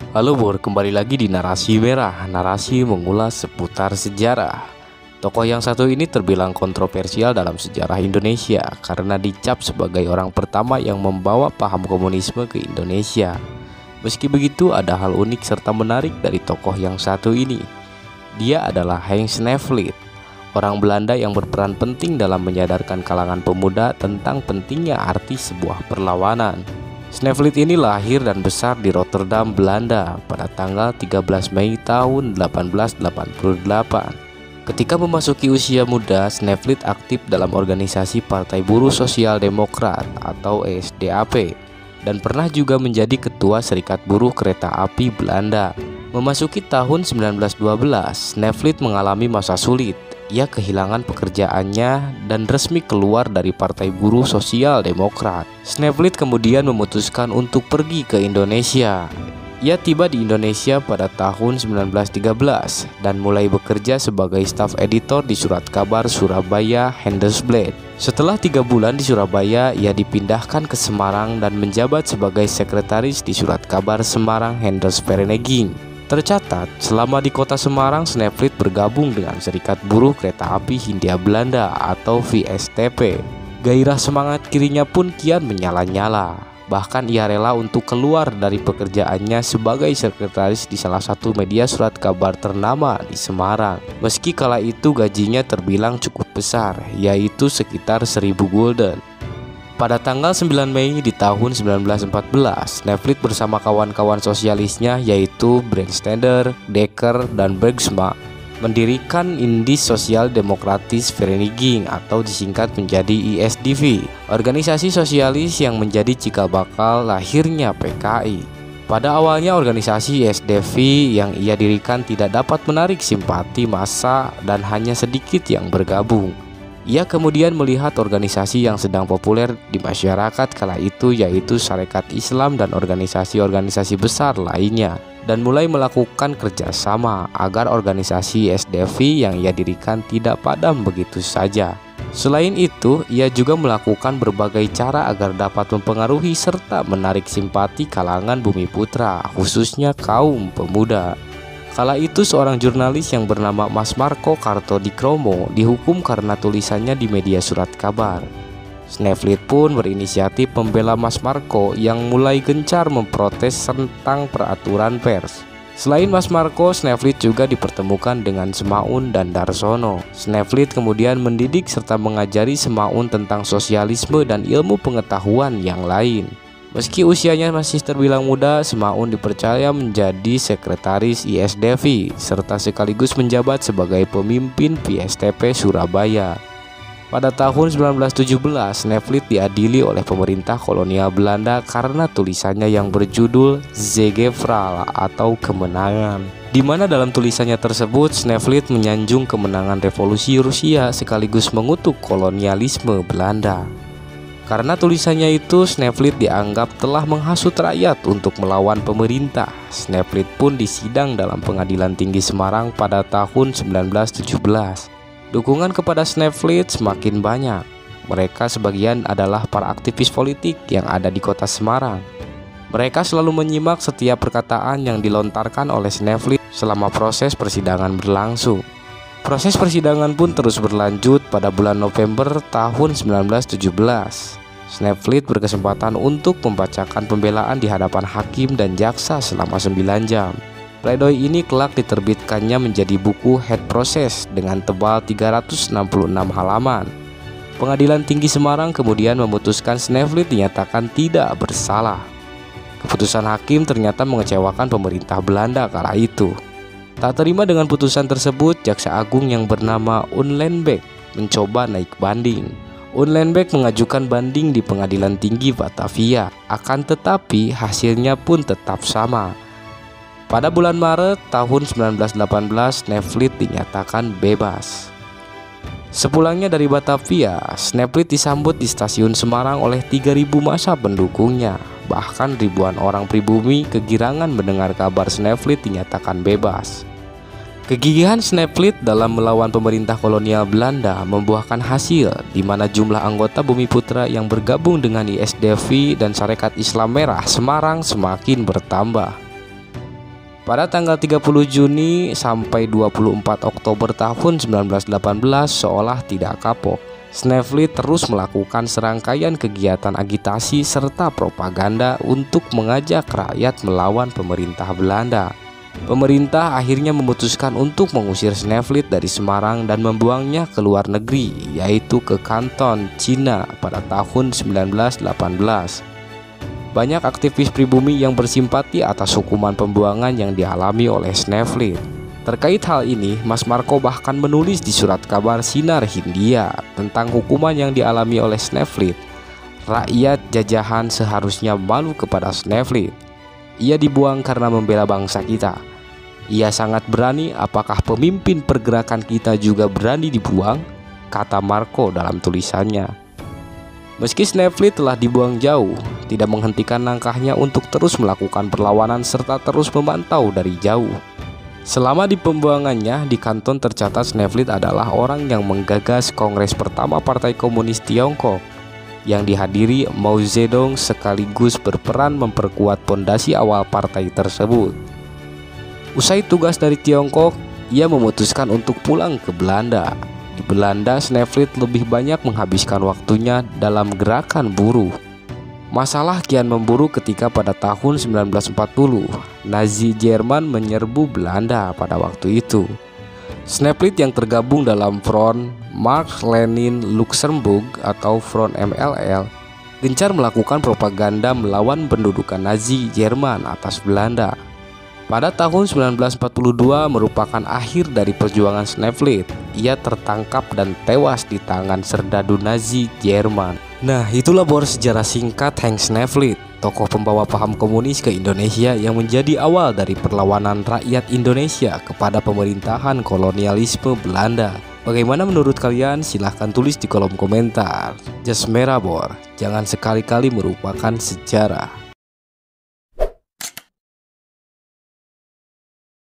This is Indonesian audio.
Halo Bor, kembali lagi di Narasi Merah, narasi mengulas seputar sejarah. Tokoh yang satu ini terbilang kontroversial dalam sejarah Indonesia karena dicap sebagai orang pertama yang membawa paham komunisme ke Indonesia. Meski begitu, ada hal unik serta menarik dari tokoh yang satu ini. Dia adalah Henk Snelflit, orang Belanda yang berperan penting dalam menyadarkan kalangan pemuda tentang pentingnya arti sebuah perlawanan. Snelflit ini lahir dan besar di Rotterdam, Belanda pada tanggal 13 Mei tahun 1888. Ketika memasuki usia muda, Snelflit aktif dalam organisasi Partai Buruh Sosial Demokrat atau SDAP dan pernah juga menjadi ketua Serikat Buruh Kereta Api Belanda. Memasuki tahun 1912, Snelflit mengalami masa sulit. Ia kehilangan pekerjaannya dan resmi keluar dari Partai Buruh Sosial Demokrat. Snelflit kemudian memutuskan untuk pergi ke Indonesia. Ia tiba di Indonesia pada tahun 1913 dan mulai bekerja sebagai staf editor di Surat Kabar Surabaya Handelsblad. Setelah 3 bulan di Surabaya, ia dipindahkan ke Semarang dan menjabat sebagai sekretaris di Surat Kabar Semarang Handelsvereniging. Tercatat, selama di kota Semarang, Snelflit bergabung dengan Serikat Buruh Kereta Api Hindia Belanda atau VSTP. Gairah semangat kirinya pun kian menyala-nyala. Bahkan ia rela untuk keluar dari pekerjaannya sebagai sekretaris di salah satu media surat kabar ternama di Semarang. Meski kala itu gajinya terbilang cukup besar, yaitu sekitar 1.000 gulden. Pada tanggal 9 Mei di tahun 1914, Snelflit bersama kawan-kawan sosialisnya yaitu Brandstätter, Dekker, dan Bergsma mendirikan Indische Sociaal Democratische Vereniging atau disingkat menjadi ISDV, organisasi sosialis yang menjadi cikal bakal lahirnya PKI. Pada awalnya organisasi ISDV yang ia dirikan tidak dapat menarik simpati massa dan hanya sedikit yang bergabung. Ia kemudian melihat organisasi yang sedang populer di masyarakat kala itu yaitu Sarekat Islam dan organisasi-organisasi besar lainnya dan mulai melakukan kerjasama agar organisasi SDV yang ia dirikan tidak padam begitu saja. Selain itu, ia juga melakukan berbagai cara agar dapat mempengaruhi serta menarik simpati kalangan Bumiputra, khususnya kaum pemuda. Kala itu seorang jurnalis yang bernama Mas Marco Kartodikromo dihukum karena tulisannya di media surat kabar. Snelflit pun berinisiatif membela Mas Marco yang mulai gencar memprotes tentang peraturan pers. Selain Mas Marco, Snelflit juga dipertemukan dengan Semaun dan Darsono. Snelflit kemudian mendidik serta mengajari Semaun tentang sosialisme dan ilmu pengetahuan yang lain. Meski usianya masih terbilang muda, Semaun dipercaya menjadi sekretaris ISDV serta sekaligus menjabat sebagai pemimpin VSTP Surabaya. Pada tahun 1917, Snelflit diadili oleh pemerintah kolonial Belanda karena tulisannya yang berjudul Zegevrala atau Kemenangan, di mana dalam tulisannya tersebut Snelflit menyanjung kemenangan revolusi Rusia sekaligus mengutuk kolonialisme Belanda. Karena tulisannya itu, Snelflit dianggap telah menghasut rakyat untuk melawan pemerintah. Snelflit pun disidang dalam Pengadilan Tinggi Semarang pada tahun 1917. Dukungan kepada Snelflit semakin banyak. Mereka sebagian adalah para aktivis politik yang ada di kota Semarang. Mereka selalu menyimak setiap perkataan yang dilontarkan oleh Snelflit selama proses persidangan berlangsung. Proses persidangan pun terus berlanjut. Pada bulan November tahun 1917, Snelflit berkesempatan untuk membacakan pembelaan di hadapan hakim dan jaksa selama 9 jam. Pledoi ini kelak diterbitkannya menjadi buku Head Process dengan tebal 366 halaman. Pengadilan Tinggi Semarang kemudian memutuskan Snelflit dinyatakan tidak bersalah. Keputusan hakim ternyata mengecewakan pemerintah Belanda kala itu. Tak terima dengan putusan tersebut, Jaksa Agung yang bernama Unlenbeck mencoba naik banding. Unlenbeck mengajukan banding di Pengadilan Tinggi Batavia, akan tetapi hasilnya pun tetap sama. Pada bulan Maret tahun 1918, Snelflit dinyatakan bebas. Sepulangnya dari Batavia, Snelflit disambut di stasiun Semarang oleh 3.000 massa pendukungnya. Bahkan ribuan orang pribumi kegirangan mendengar kabar Snelflit dinyatakan bebas. Kegigihan Snelflit dalam melawan pemerintah kolonial Belanda membuahkan hasil, di mana jumlah anggota Bumiputra yang bergabung dengan ISDV dan Sarekat Islam Merah Semarang semakin bertambah. Pada tanggal 30 Juni sampai 24 Oktober tahun 1918 seolah tidak kapok, Snelflit terus melakukan serangkaian kegiatan agitasi serta propaganda untuk mengajak rakyat melawan pemerintah Belanda. Pemerintah akhirnya memutuskan untuk mengusir Snelflit dari Semarang dan membuangnya ke luar negeri, yaitu ke Kanton, Cina pada tahun 1918. Banyak aktivis pribumi yang bersimpati atas hukuman pembuangan yang dialami oleh Snelflit. Terkait hal ini, Mas Marco bahkan menulis di surat kabar Sinar Hindia tentang hukuman yang dialami oleh Snelflit. Rakyat jajahan seharusnya malu kepada Snelflit. Ia dibuang karena membela bangsa kita. Ia sangat berani, apakah pemimpin pergerakan kita juga berani dibuang? Kata Marco dalam tulisannya. Meski Snelflit telah dibuang jauh, tidak menghentikan langkahnya untuk terus melakukan perlawanan serta terus memantau dari jauh. Selama di pembuangannya, di kanton tercatat Snelflit adalah orang yang menggagas Kongres pertama Partai Komunis Tiongkok yang dihadiri Mao Zedong sekaligus berperan memperkuat pondasi awal partai tersebut. Usai tugas dari Tiongkok, ia memutuskan untuk pulang ke Belanda. Di Belanda, Snelflit lebih banyak menghabiskan waktunya dalam gerakan buruh. Masalah kian memburuk ketika pada tahun 1940 Nazi Jerman menyerbu Belanda pada waktu itu. Snelflit yang tergabung dalam Front Marx-Lenin Luxemburg atau Front MLL gencar melakukan propaganda melawan pendudukan Nazi Jerman atas Belanda. Pada tahun 1942 merupakan akhir dari perjuangan Snelflit. Ia tertangkap dan tewas di tangan serdadu Nazi Jerman. Nah, itulah bor sejarah singkat Henk Snelflit, tokoh pembawa paham komunis ke Indonesia yang menjadi awal dari perlawanan rakyat Indonesia kepada pemerintahan kolonialisme Belanda. Bagaimana menurut kalian? Silahkan tulis di kolom komentar. Just merah bor, jangan sekali-kali merupakan sejarah.